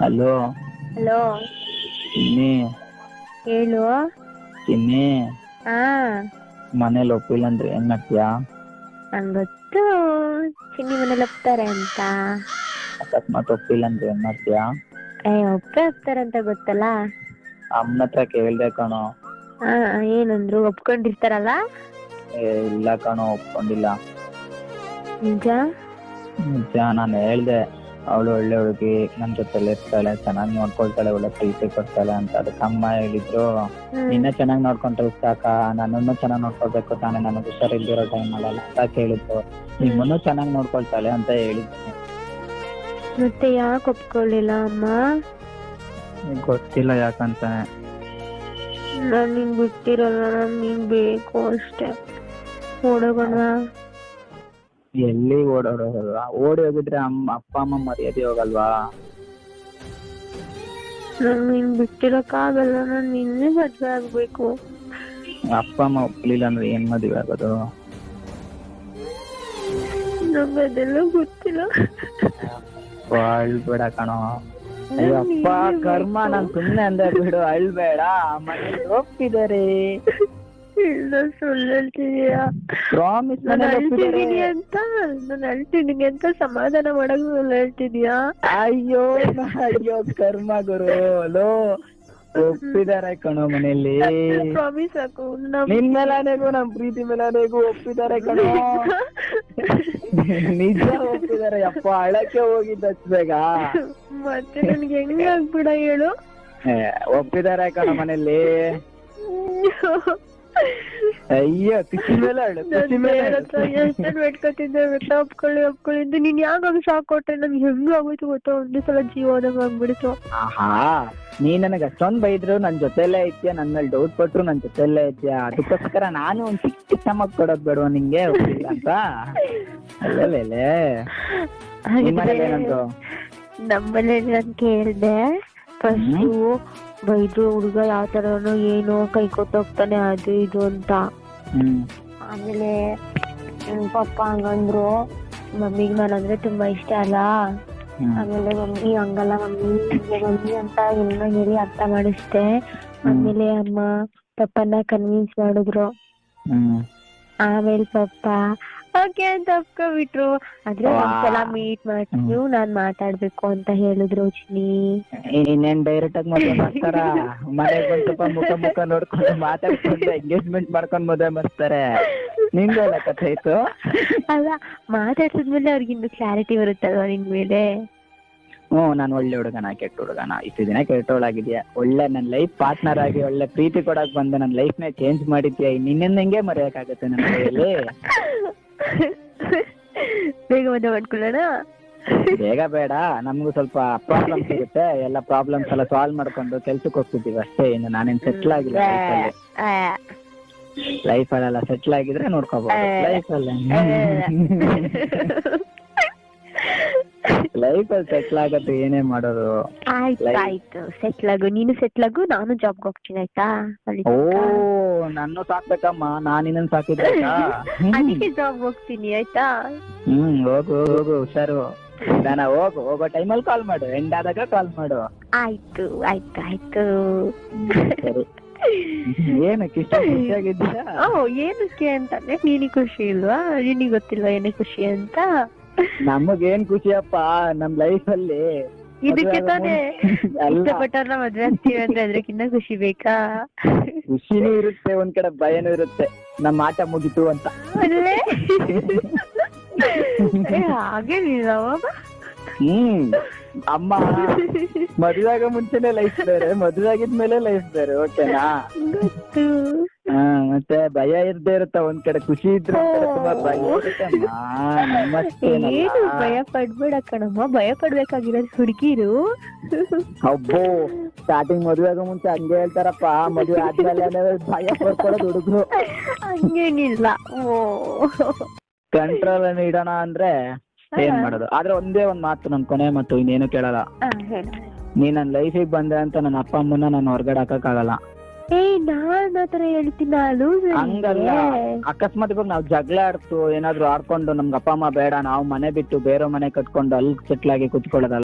Hello. Hello. ಚಿನ್ನಿ. ಹೇಳು. ಚಿನ್ನಿ. ಹಾ. ಮನೇಲಿ ಒಪ್ಪಿಲ್ಲ ಅಂದ್ರೆ ಏನ್ ಮಾಡ್ತೀಯಾ? ನಂಗ್ ಗೊತ್ತು ಚಿನ್ನಿ ಮನೇಲಿ ಒಪ್ತಾರೆ ಅಂತ. ಅಕಸ್ಮಾತ್ ಒಪ್ಪಿಲ್ಲ ಅಂದ್ರೆ ಏನ್ ಮಾಡ್ತೀಯಾ? ಒಪ್ಪೇ ಒಪ್ತಾರೆ ಅಂತ ಗೊತ್ತಲ್ಲ. ಅಮ್ಮನ ಹತ್ರ ಕೇಳ್ದೆ ಕಣೋ. ಹಾ, ಏನಂದ್ರು? ಒಪ್ಕೊಂಡಿರ್ತಾರಲ್ಲ. ಇಲ್ಲ ಕಣೋ, ಒಪ್ಕೊಂಡಿಲ್ಲ. ನಿಜ? ನಿಜ. ನಾನು ಹೇಳ್ದೆ ಅವಳು ಒಳ್ಳೆ ಹುಡುಗಿ, ನನ್ ಜೊತೆಲಿ ಇರ್ತಾಳೆ, ಚೆನ್ನಾಗಿ ನೋಡ್ಕೊಳ್ತಾಳೆ, ಒಳ್ಳೆ ಪ್ರೀತಿ ಕೊಡ್ತಾಳೆ ಅಂತ. ಅದಕ್ಕೆ ಅಮ್ಮ ಹೇಳಿದ್ರು, ನಿನ್ನೆ ಚೆನ್ನಾಗಿ ನೋಡ್ಕೊಂಡ್ರೆ ಸಾಕ, ನನ್ನನ್ನು ಚೆನ್ನಾಗಿ ನೋಡ್ಕೊಳ್ಬೇಕು ತಾನೆ, ನನಗೆ ಹುಷಾರಿಲ್ದಿರೋ ಟೈಮಲ್ಲ ಅಂತ ಕೇಳಿದ್ರು. ನಿಮ್ಮನ್ನು ಚೆನ್ನಾಗಿ ನೋಡ್ಕೊಳ್ತಾಳೆ ಅಂತ ಹೇಳಿದ್ದೀನಿ. ಮತ್ತೆ ಯಾಕೆ ಒಪ್ಕೊಳ್ಳಿಲ್ಲ ಅಮ್ಮ? ಗೊತ್ತಿಲ್ಲ ಯಾಕಂತಾನೆ. ನಾನು ನಿನ್ ಬಿಟ್ಟಿರಲ್ಲ, ನೀನ್ ಬೇಕು ಅಷ್ಟೇ. ಓಡೋಗೋಣ. ಎಲ್ಲಿ ಓಡೋಡೋದಲ್ವಾ? ಓಡಿ ಹೋಗಿದ್ರೆ ಅಪ್ಪ ಅಮ್ಮ ಮರ್ಯಾದೆ ಹೋಗಲ್ವಾ? ನಾನು ನಿನ್ ಬಿಟ್ಟಿರಕ್ಕಾಗಲ್ಲ, ನಾನು ನಿನ್ನೆ ಮದ್ವೆ ಆಗ್ಬೇಕು. ಅಪ್ಪ ಅಮ್ಮ ಒಪ್ಲಿಲ್ಲ ಅಂದ್ರೆ ಏನ್ ಮದುವೆ ಆಗೋದು? ನಂಗೆ ಅದೆಲ್ಲ ಗೊತ್ತಿಲ್ಲ. ಅಳ್ಬೇಡ ಕಣೋ. ಅಯ್ಯಪ್ಪ ಕರ್ಮ, ನಾನ್ ಸುಮ್ನೆ ಅಂದೆ ಬಿಡು, ಅಳ್ಬೇಡ. ಮನೇಲಿ ಒಪ್ಪಿದ್ದಾರೆ. ಇಲ್ಲ, ಸುಳ್ಳು ಹೇಳ್ತಿದೀಯಾ? ಪ್ರಾಮಿಸ್. ನಾನು ಅಳ್ತಿದ್ದೀನಿ ಅಂತ ಸಮಾಧಾನ ಮಾಡಕ್ ಸುಳ್ಳು ಹೇಳ್ತಿದ್ಯಾ? ಅಯ್ಯೋ ಅಯ್ಯೋ ಕರ್ಮ ಗುರು. ಲೋ, ಒಪ್ಪಿದ್ದಾರೆ ಕಣೋ ಮನೇಲಿ. ಪ್ರಾಮಿಸ್ ಹಾಕು. ನಿನ್ ಮೇಲಾನೆಗೂ ನಮ್ ಪ್ರೀತಿ ಮೇಲಾನೆಗೂ ಒಪ್ಪಿದ್ದಾರೆ ಕಣೋ. ನಿಜ ಒಪ್ಪಿದ್ದಾರೆ. ಅಪ್ಪ ಅಳಕ್ಕೆ ಹೋಗಿದ್ದಷ್ಟು ಬೇಗ ಮತ್ತೆ ನನ್ಗೆ ಹೆಂಗ ಆಗ್ಬಿಡ ಹೇಳು? ಒಪ್ಪಿದ್ದಾರೆ ಕಣೋ ಮನೇಲಿ. ಅಯ್ಯೋ ಖುಷಿ ಮೇಲೆ ಬೇಡ್ಕೊತಿದ್ದೆ, ಒಪ್ಕೊಳ್ಳಿ ಒಪ್ಕೊಳ್ಳಿ. ನೀನ್ ಯಾವಾಗ ಶಾಕ್ ಕೊಟ್ರೆ ನನ್ಗೆ ಹೆಂಗ ಆಗೋಯ್ತು ಗೊತ್ತಾ? ಒಂದೇ ಸಲ ಜೀವನದಾಗ ಆಗ್ಬಿಡ್ತು. ಆಹಾ, ನೀ ನನಗೆ ಅಷ್ಟೊಂದ್ ಬೈದ್ರು ನನ್ ಜೊತೆಲ್ಲೇ ಐತ್ಯಾ, ನನ್ ಮೇಲೆ ಡೌಟ್ ಕೊಟ್ರು ನನ್ ಜೊತೆಲ್ಲೇ ಐತ್ಯಾ. ಅದಕ್ಕೋಸ್ಕರ ನಾನು ಒಂದ್ ಚಿಕ್ಕ ಚಮಕ್ ಕೊಡೋದ್ ಬೇಡವಾ ನಿಂಗೆ ಅಂತ? ಅಲ್ಲೇ ಏನಂದ್ರು? ನಮ್ಮನೇಲಿ ನಾನು ಕೇಳ್ದೆ ಫಸ್ಟು, ಬೈದ್ರು ಹುಡುಗ ಯಾವ ತರನೋ ಏನೋ ಕೈ ಕೊಟ್ಟೋಗ್ತಾನೆ ಅದು ಇದು ಅಂತ. ಆಮೇಲೆ ಪಪ್ಪ ಹಂಗಂದ್ರು. ಮಮ್ಮಿಗೆ ನಾನಂದ್ರೆ ತುಂಬಾ ಇಷ್ಟ ಅಲ್ಲ. ಆಮೇಲೆ ಮಮ್ಮಿ ಹಂಗಲ್ಲ ಮಮ್ಮಿ ಅಂತ ಎಲ್ಲ ಹೇಳಿ ಅರ್ಥ ಮಾಡಿಸ್ದೆ. ಆಮೇಲೆ ಅಮ್ಮ ಪಪ್ಪನ ಕನ್ವಿನ್ಸ್ ಮಾಡಿದ್ರು. ಆಮೇಲೆ ಪಪ್ಪ ಓಕೆ ಅಂತ ಒಪ್ಕೊಬಿಟ್ರು. ಆದ್ರೆ ಒಂದ್ಸಲ ಮೀಟ್ ಮಾಡ್ತೀವಿ, ನಾನ್ ಮಾತಾಡ್ಬೇಕು ಅಂತ ಹೇಳಿದ್ರು ಚಿನ್ನಿ. ಇನ್ನೇನ್ ಡೈರೆಕ್ಟ್ ಆಗಿ ಮದುವೆ ಮಾಡ್ತಾರ? ಮನೆಗೆ ಬಂದ್ ಸ್ವಲ್ಪ ಮುಖ ನೋಡ್ಕೊಂಡು ಮಾತಾಡ್ಕೊಂಡು ಎಂಗೇಜ್ಮೆಂಟ್ ಮಾಡ್ಕೊಂಡ್ ಮದುವೆ ಮಾಡ್ತಾರೆ. ನಿಂದೆಲ್ಲ ಕಥೆ ಇತ್ತು? ಅಲ್ಲ, ಮಾತಾಡ್ಸಿದ್ಮೇಲೆ ಅವ್ರಿಗಿನ್ನು ಕ್ಲಾರಿಟಿ ಬರುತ್ತಲ್ವಾ ನಿನ್ ಮೇಲೆ. ನಾನು ಒಳ್ಳೆ ಹುಡುಗನ ಕೆಟ್ಟ ಹುಡುಗನ? ಇಷ್ಟು ದಿನ ಕೆಟ್ಟವಳಾಗಿದ್ಯಾ, ಒಳ್ಳೆ ನನ್ ಲೈಫ್ ಪಾರ್ಟ್ನರ್ ಆಗಿ ಒಳ್ಳೆ ಪ್ರೀತಿ ಕೊಡಕ್ ಬಂದ ನನ್ ಲೈಫ್ ನೇ ಚೇಂಜ್ ಮಾಡಿದ್ಯಾ. ನಿನ್ನಿಂದ ಹೆಂಗೆ ಮರೆಯಕ್ಕಾಗತ್ತೆ ನನ್ನ ಕೈಯಲ್ಲಿ? ಬೇಗ ಮದುವೆ ಮಾಡ್ಕೊಳ್ಳೋಣ? ಬೇಗ ಬೇಡ, ನಮ್ಗೂ ಸ್ವಲ್ಪ ಪ್ರಾಬ್ಲಮ್ಸ್ ಇರುತ್ತೆ. ಎಲ್ಲ ಪ್ರಾಬ್ಲಮ್ಸ್ ಎಲ್ಲ ಸಾಲ್ವ್ ಮಾಡ್ಕೊಂಡು ಕೆಲ್ಸಕ್ಕೆ ಹೋಗ್ತಿದ್ದೀವಿ ಅಷ್ಟೇ. ಇನ್ನು ನಾನೇನ್ ಸೆಟ್ಲ್ ಆಗಿಲ್ಲ ಲೈಫಲ್ಲೆಲ್ಲ. ಸೆಟ್ಲ್ ಆಗಿದ್ರೆ ನೋಡ್ಕೋಬಹುದು. ಲೈಫಲ್ಲಿ ಸೆಟ್ಲ್ ಆಗತ್ತೆ ಏನೇ ಮಾಡೋದು. ಆಯ್ತು ಸೆಟ್ಲ್ ಆಗು, ನೀನು ಸೆಟ್ಲ್ ಆಗು, ನಾನು ಜಾಬ್ಗೆ ಹೋಗ್ತೀನಿ ಆಯ್ತಾ? ಓ, ನಾನು ಸಾಕ್ಬೇಕಮ್ಮ, ನಾನ್ ಇನ್ನೊಂದು ಸಾಕಿದ್ರೆ ಅದಕ್ಕೆ ಜಾಬ್ ಹೋಗ್ತೀನಿ ಆಯ್ತಾ? ಹೋಗು ಹುಷಾರು. ನಾನು ಹೋಗೋ ಟೈಮಲ್ಲಿ ಕಾಲ್ ಮಾಡು, ಎಂಡ್ ಆದಾಗ ಕಾಲ್ ಮಾಡು. ಆಯ್ತು ಆಯ್ತು ಆಯ್ತು. ಏನಕ್ಕೆ ಇಷ್ಟ ಖುಷಿಯಾಗಿದ್ದೀರಾ? ಏನಕ್ಕೆ ಅಂತಂದ್ರೆ ನೀನಿಗೆ ಖುಷಿ ಇಲ್ವಾ? ನಿನಗೆ ಗೊತ್ತಿಲ್ವಾ ಏನೇ ಖುಷಿ ಅಂತ? ನಮಗೇನ್ ಖುಷಿಯಪ್ಪ ನಮ್ ಲೈಫ್ ಅಲ್ಲಿ. ಇದಕ್ಕೆ ತಾನೇ ಇಷ್ಟಪಟ್ಟವ್ರನ್ನ ಮದ್ವೆ ಆಗ್ತೀವಿ ಅಂದ್ರೆ ಅದ್ರಕ್ಕಿಂತ ಖುಷಿ ಬೇಕಾ? ಖುಷಿನೂ ಇರುತ್ತೆ, ಒಂದ್ ಕಡೆ ಭಯನೂ ಇರುತ್ತೆ. ನಮ್ಮ ಆಟ ಮುಗಿತು ಅಂತ. ಹಾಗೇನಿಲ್ಲ ಅಮ್ಮ, ಮದುವೆಗ ಮುಂಚೆನೆ ಲೈಫ್ ಬೇರೆ, ಮದುವೆ ಆಗಿದ್ಮೇಲೆ ಲೈಫ್ ಬೇರೆ. ಓಕೆನಾ? ಮತ್ತೆ ಭಯ ಇರ್ದೇ ಇರುತ್ತ ಒಂದ್ ಕಡೆ, ಖುಷಿ ಇದ್ರೆ ತುಂಬಾ ಭಯ ಇರುತ್ತಮ್ಮ. ಏನು ಭಯ ಪಡ್ಬೇಡ ಕಣಮ್ಮ, ಭಯ ಪಡ್ಬೇಕಾಗಿರೋದು ಹುಡುಗಿರು. ಅಬ್ಬೋ, ಸ್ಟಾರ್ಟಿಂಗ್ ಮದುವೆಗ ಮುಂಚೆ ಹಂಗೆ ಹೇಳ್ತಾರಪ್ಪ, ಮದುವೆ ಆದ್ಮೇಲೆ ಭಯ ಪಡ್ಕೊಳ್ಳೋದು ಹುಡುಗರು. ಹಂಗೇನಿಲ್ಲ. ಕಂಟ್ರೋಲ್ ಅನ್ನು ಇಡೋಣ ಅಂದ್ರೆ ಏನ್ ಮಾಡೋದು? ಆದ್ರೆ ಒಂದೇ ಒಂದ್ ಮಾತು, ನನ್ ಕೊನೆ ಮತ್ತು ಇನ್ನೇನು ಕೇಳಲ್ಲ. ನೀ ನನ್ ಲೈಫಿಗೆ ಬಂದೆ ಅಂತ ನನ್ನ ಅಪ್ಪ ಅಮ್ಮನ ನಾನು ಹೊರಗಡೆ ಹಾಕಕ್ಕಾಗಲ್ಲ. ನಾನ್ ಆತರ ಹೇಳ್ತೀನಿ. ಹಂಗಲ್ಲ, ಅಕಸ್ಮಾತ್ ಇವಾಗ ನಾವ್ ಜಗಳ ಆಡ್ತು ಏನಾದ್ರು ಆಡ್ಕೊಂಡು ನಮ್ಗೆ ಅಪ್ಪ ಅಮ್ಮ ಬೇಡ, ನಾವು ಮನೆ ಬಿಟ್ಟು ಬೇರೆ ಮನೆ ಕಟ್ಕೊಂಡು ಅಲ್ಲಿ ಸೆಟ್ಲ್ ಆಗಿ ಕುತ್ಕೊಳ್ಳೋದಲ್ಲ.